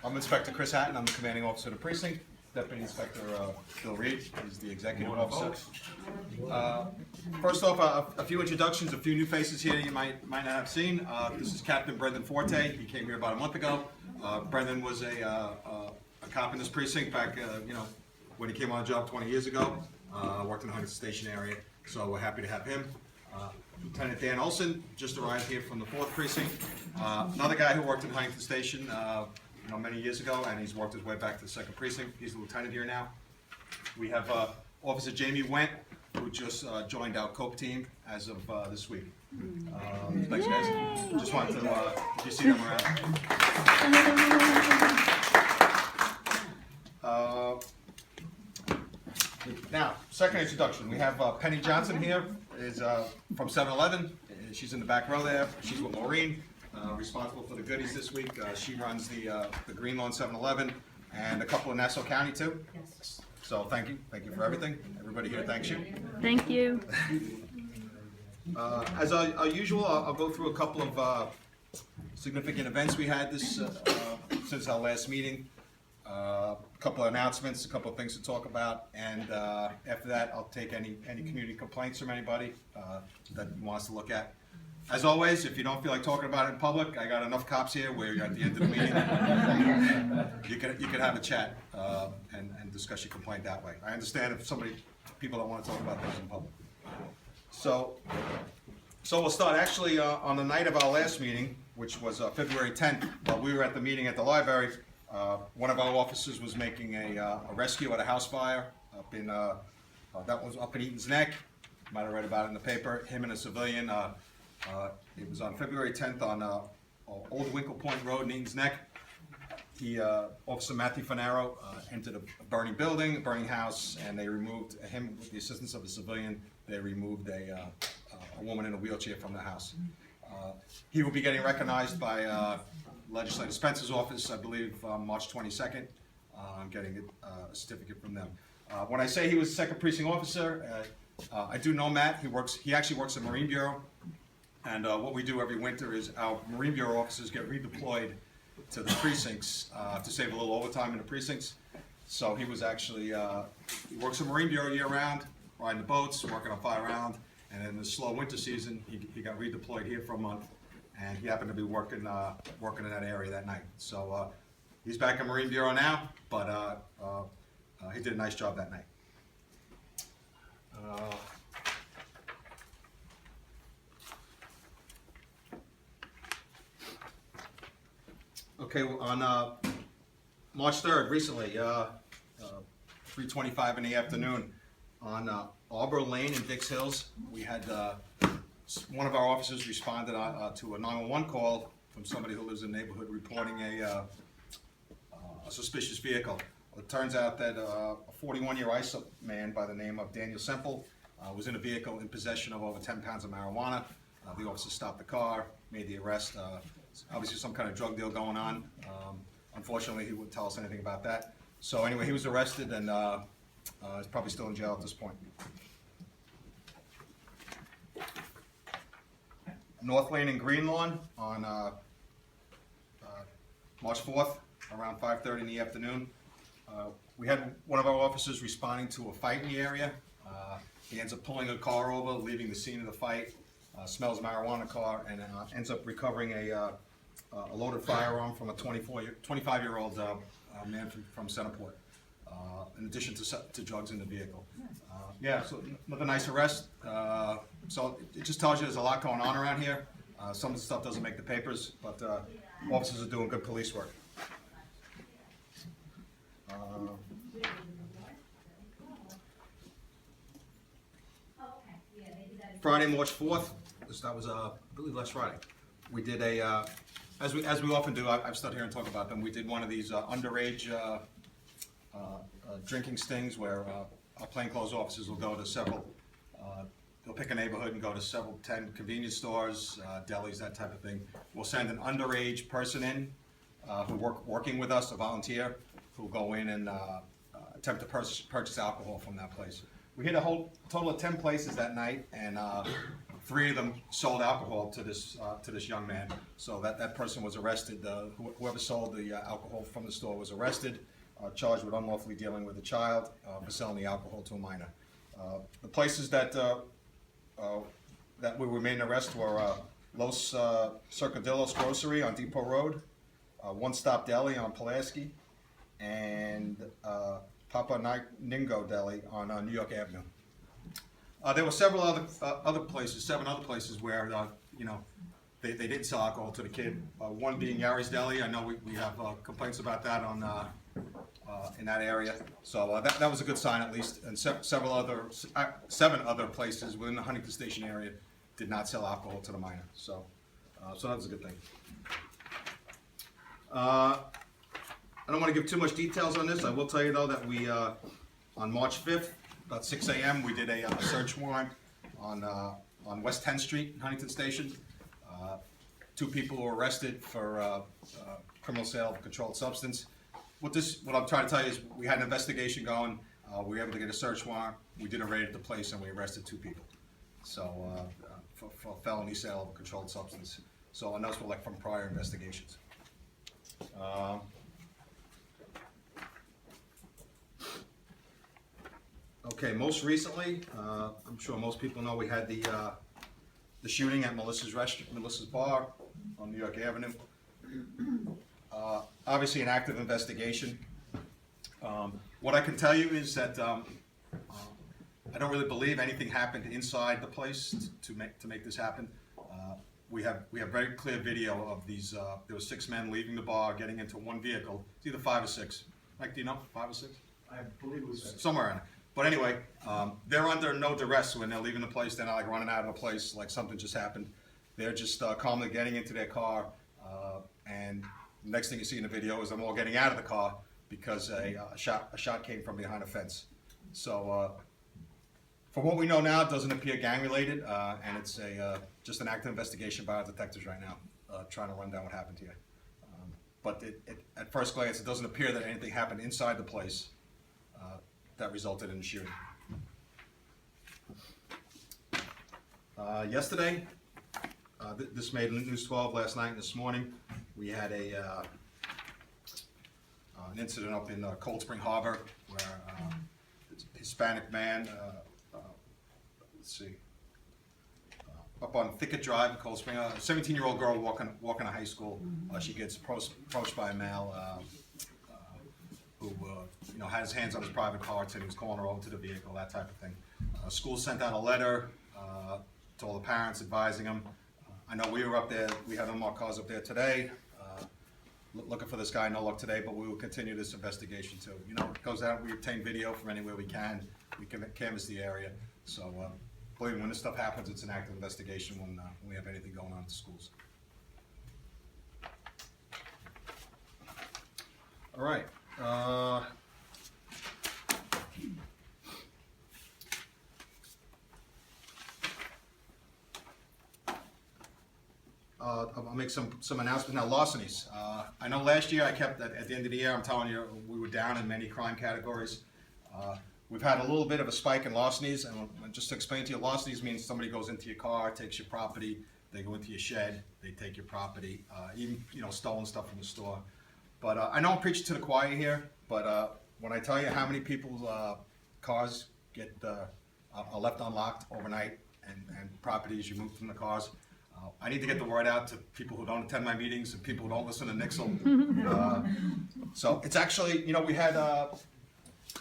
I'm Inspector Chris Hatton. I'm the commanding officer of the precinct. Deputy Inspector Bill Reed is the executive officer. First off, a few introductions, a few new faces here you might not have seen. This is Captain Brendan Forte. He came here about a month ago. Brendan was a cop in this precinct back, when he came on the job 20 years ago. Worked in the Huntington Station area, so we're happy to have him. Lieutenant Dan Olson just arrived here from the 4th precinct. Another guy who worked in Huntington Station many years ago, and he's worked his way back to the 2nd precinct. He's the lieutenant here now. We have Officer Jamie Went, who just joined our COPE team as of this week. Thanks, guys. Just wanted to you see them around. Now, second introduction. We have Penny Johnson here. Is from 7-Eleven. She's in the back row there. She's with Maureen, responsible for the goodies this week. She runs the Green Lawn 7-Eleven and a couple in Nassau County too. Yes. So thank you for everything. Everybody here thanks you. Thank you. As usual, I'll go through a couple of significant events we had this since our last meeting. A couple of announcements, a couple of things to talk about, and after that I'll take any community complaints from anybody that wants to look at. As always, if you don't feel like talking about it in public, I got enough cops here where at the end of the meeting you can have a chat and discuss your complaint that way. I understand if people don't want to talk about things in public. So we'll start actually on the night of our last meeting, which was February 10th. While we were at the meeting at the library, one of our officers was making a rescue at a house fire up in that was up in Eaton's Neck. Might have read about it in the paper. Him and a civilian. It was on February 10th on Old Winkle Point Road in Eaton's Neck. Officer Matthew Fanaro entered a burning building, a burning house, and they removed him with the assistance of a civilian. They removed a woman in a wheelchair from the house. He will be getting recognized by Legislator Spencer's office, I believe, March 22nd. I'm getting a certificate from them. When I say he was a 2nd precinct officer, I do know Matt. He actually works at Marine Bureau, and what we do every winter is our Marine Bureau officers get redeployed to the precincts to save a little overtime in the precincts. So he was actually he works at Marine Bureau year round, riding the boats, working on Fire Island, and in the slow winter season, he got redeployed here for a month. And he happened to be working in that area that night. So he's back in Marine Bureau now, but he did a nice job that night. Okay, on March 3rd, recently, 3:25 in the afternoon, on Arbor Lane in Dix Hills, we had one of our officers responded to a 911 call from somebody who lives in the neighborhood reporting a suspicious vehicle. Well, it turns out that a 41-year ISO man by the name of Daniel Semple was in a vehicle in possession of over 10 pounds of marijuana. The officer stopped the car, made the arrest. Obviously some kind of drug deal going on. Unfortunately, he wouldn't tell us anything about that. So anyway, he was arrested and is probably still in jail at this point. North Lane and Green Lawn on March 4th, around 5:30 in the afternoon. We had one of our officers responding to a fight in the area. He ends up pulling a car over, leaving the scene of the fight, smells marijuana car, and ends up recovering a loaded firearm from a 25-year-old man from Centerport, in addition to drugs in the vehicle. Yeah, so another nice arrest. So it just tells you there's a lot going on around here. Some of the stuff doesn't make the papers, but officers are doing good police work. Friday, March 4th, that was I believe last Friday. We did as we often do, I've stood here and talked about them, we did one of these underage drinking stings where our plainclothes officers will go to several, they'll pick a neighborhood and go to 10 convenience stores, delis, that type of thing. We'll send an underage person in who working with us, a volunteer, who'll go in and attempt to purchase alcohol from that place. We hit a whole total of 10 places that night, and 3 of them sold alcohol to this young man. So that person was arrested. Whoever sold the alcohol from the store was arrested, charged with unlawfully dealing with a child for selling the alcohol to a minor. The places that we remained arrest were Los Cercadillos Grocery on Depot Road, One Stop Deli on Pulaski, and Papa Ningo Deli on New York Avenue. There were several other places, 7 other places where they didn't sell alcohol to the kid. One being Yari's Deli. I know we have complaints about that on in that area. So that was a good sign at least. And 7 other places within the Huntington Station area did not sell alcohol to the minor. So that was a good thing. I don't want to give too much details on this. I will tell you though that we on March 5th, about 6 a.m., we did a search warrant on West 10th Street in Huntington Station. 2 people were arrested for criminal sale of a controlled substance. What I'm trying to tell you is we had an investigation going. We were able to get a search warrant. We did a raid at the place and we arrested 2 people. So for felony sale of a controlled substance. So and those were like from prior investigations. Okay, most recently, I'm sure most people know we had the shooting at Melissa's Bar on New York Avenue. Obviously, an active investigation. What I can tell you is that I don't really believe anything happened inside the place to make this happen. We have very clear video of these. There were 6 men leaving the bar, getting into one vehicle. It's either 5 or 6. Mike, do you know? 5 or 6? I believe it was somewhere in it. But anyway, they're under no duress when they're leaving the place. They're not like running out of the place like something just happened. They're just calmly getting into their car, and the next thing you see in the video is them all getting out of the car because a shot came from behind a fence. So, from what we know now, it doesn't appear gang related, and it's just an active investigation by our detectives right now, trying to run down what happened here. But at first glance, it doesn't appear that anything happened inside the place that resulted in the shooting. Yesterday, this made News 12 last night and this morning. We had an incident up in Cold Spring Harbor where a Hispanic man, up on Thicket Drive in Cold Spring, a 17-year-old girl walking to high school. She gets approached by a male who had his hands on his private parts and he was calling her over to the vehicle, that type of thing. School sent out a letter to all the parents advising them. I know we were up there, we had unmarked cars up there today, looking for this guy. No luck today, but we will continue this investigation too. It goes out, we obtain video from anywhere we can canvass the area. So believe me, when this stuff happens, it's an active investigation when we have anything going on at the schools. All right. I'll make some announcements now. Larcenies. I know last year I kept at the end of the year. I'm telling you, we were down in many crime categories. We've had a little bit of a spike in larcenies, and just to explain to you, larcenies means somebody goes into your car, takes your property, they go into your shed, they take your property, even stolen stuff from the store. But I know I'm preaching to the choir here, but when I tell you how many people's cars are left unlocked overnight and properties removed from the cars, I need to get the word out to people who don't attend my meetings and people who don't listen to Nixle. So it's actually, we had,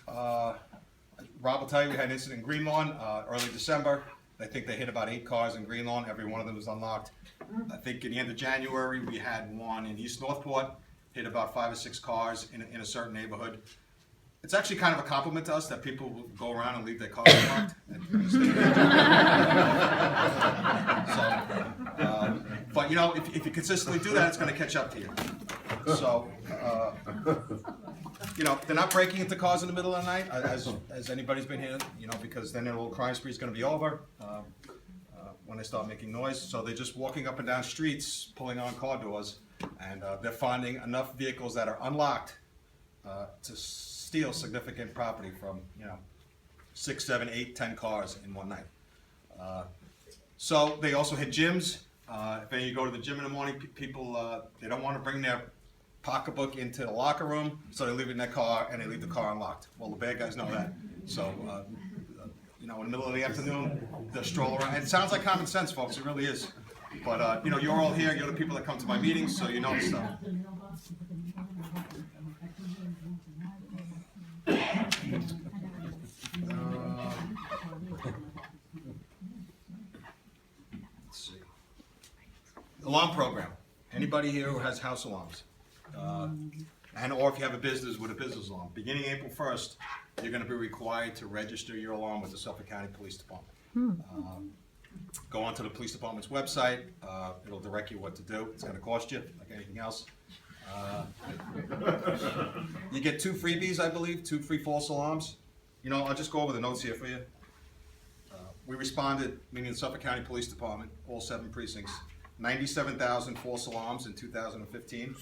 Rob will tell you, we had an incident in Green Lawn early December. I think they hit about 8 cars in Green Lawn. Every one of them was unlocked. I think in the end of January, we had one in East Northport, hit about 5 or 6 cars in a certain neighborhood. It's actually kind of a compliment to us that people will go around and leave their cars unlocked. But if you consistently do that, it's going to catch up to you. So, they're not breaking into cars in the middle of the night, as anybody's been here, because then their little crime spree is going to be over when they start making noise. So they're just walking up and down streets, pulling on car doors, and they're finding enough vehicles that are unlocked to steal significant property from 6, 7, 8, 10 cars in one night. So they also hit gyms. If any of you go to the gym in the morning, people, they don't want to bring their pocketbook into the locker room, so they leave it in their car and they leave the car unlocked. Well, the bad guys know that. So, you know, in the middle of the afternoon, they'll stroll around. And it sounds like common sense, folks, it really is. But, you know, you're all here, you're the people that come to my meetings, so you know the stuff. Let's see. Alarm program. Anybody here who has house alarms? And or if you have a business with a business alarm. Beginning April 1st, you're going to be required to register your alarm with the Suffolk County Police Department. Go onto the police department's website. It'll direct you what to do. It's going to cost you, like anything else. You get 2 freebies, I believe, 2 free false alarms. You know, I'll just go over the notes here for you. We responded, meaning the Suffolk County Police Department, all 7 precincts, 97,000 false alarms in 2015.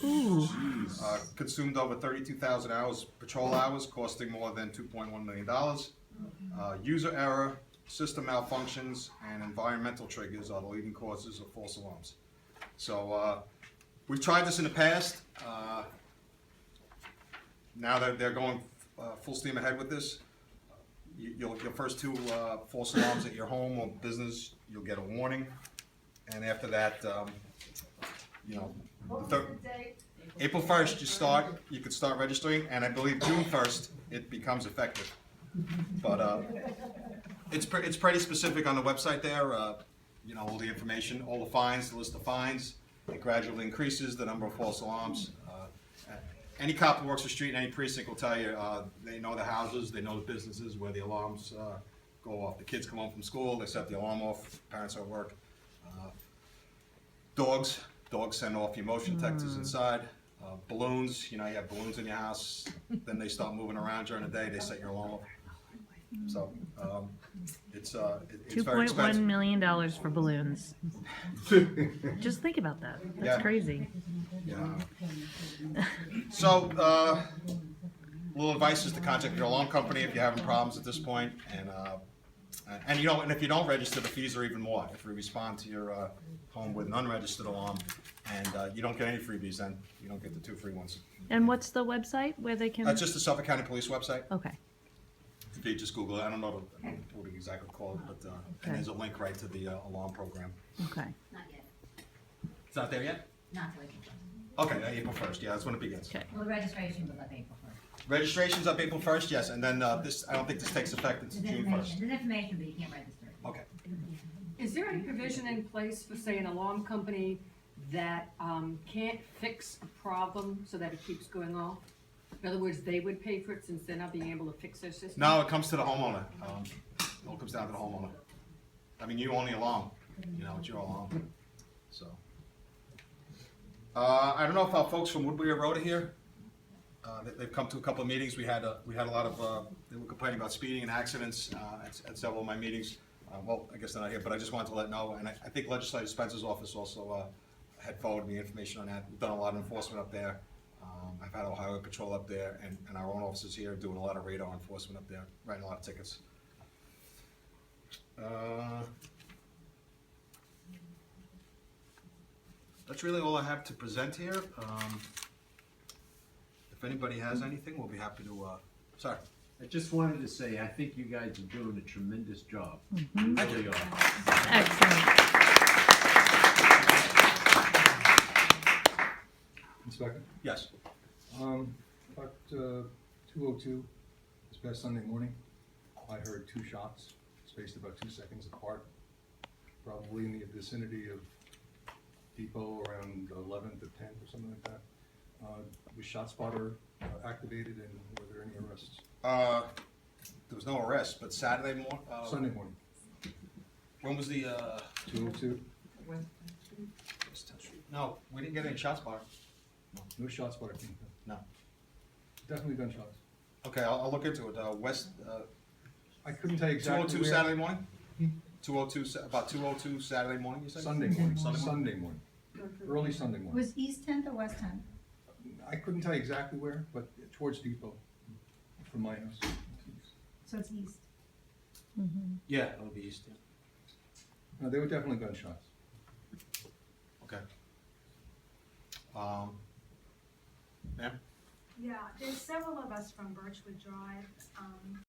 Consumed over 32,000 hours, patrol hours, costing more than $2.1 million. User error, system malfunctions, and environmental triggers are the leading causes of false alarms. So we've tried this in the past. Now that they're going full steam ahead with this, your first 2 false alarms at your home or business, you'll get a warning. And after that, you know, April 1st you could start registering, and I believe June 1st it becomes effective. But it's pretty specific on the website there. You know, all the information, all the fines, the list of fines. It gradually increases the number of false alarms. Any cop who works the street in any precinct will tell you they know the houses, they know the businesses where the alarms go off. The kids come home from school, they set the alarm off. Parents are at work. Dogs send off your motion detectors inside. Balloons, you know, you have balloons in your house, then they start moving around during the day, they set your alarm off. So, it's very expensive. $2.1 million for balloons. Just think about that. That's Yeah. crazy. Yeah. So, little advice is to contact your alarm company if you're having problems at this point, and you know, and if you don't register, the fees are even more. If we respond to your home with an unregistered alarm, and you don't get any freebies, then you don't get the 2 free ones. And what's the website where they can? That's just the Suffolk County Police website. Okay. If you just Google it, I don't know what it exactly called, but and there's a link right to the alarm program. Okay. Not yet. It's not there yet? Not till April 1st. Okay, April 1st. Yeah, that's when it begins. Okay. Well, the registration was up April 1st. Registration's up April 1st, yes, and then this, I don't think this takes effect until There's June information, 1st. there's information, but you can't register. Okay. Is there any provision in place for, say, an alarm company that can't fix a problem so that it keeps going off? In other words, they would pay for it since they're not being able to fix their system? No, it comes to the homeowner. It all comes down to the homeowner. I mean, you own the alarm, you know, it's your alarm, so. I don't know if our folks from Woodbury Road are here. They've come to a couple of meetings. We had a lot of, they were complaining about speeding and accidents at several of my meetings. Well, I guess they're not here, but I just wanted to let know, and I think Legislator Spencer's office also had forwarded me information on that. We've done a lot of enforcement up there. I've had a highway patrol up there, and our own officers here doing a lot of radar enforcement up there, writing a lot of tickets. That's really all I have to present here. If anybody has anything, we'll be happy to, sorry. I just wanted to say, I think you guys are doing a tremendous job. Mm-hmm. You really are. Excellent. Inspector, Yes. about 2:02 this past Sunday morning, I heard 2 shots spaced about 2 seconds apart, probably in the vicinity of Depot around 11 to 10 or something like that. Was ShotSpotter activated, and were there any arrests? There was no arrest, but Saturday morning. Sunday morning, When was the? 2:02. No, we didn't get any shots fired. No ShotSpotter came through. No. Definitely gunshots. Okay, I'll look into it. West. I couldn't tell you exactly 2:02 where. Saturday morning. 2:02 about 2:02 Saturday morning. You said. Sunday morning. Sunday morning? Sunday morning. Early Sunday morning. Was East 10th or West 10th? I couldn't tell you exactly where, but towards Depot, from my house. So it's East. Mm-hmm. Yeah, it'll be East. No, they were definitely gunshots. Okay. Ma'am? Yeah, there's several of us from Birchwood Drive,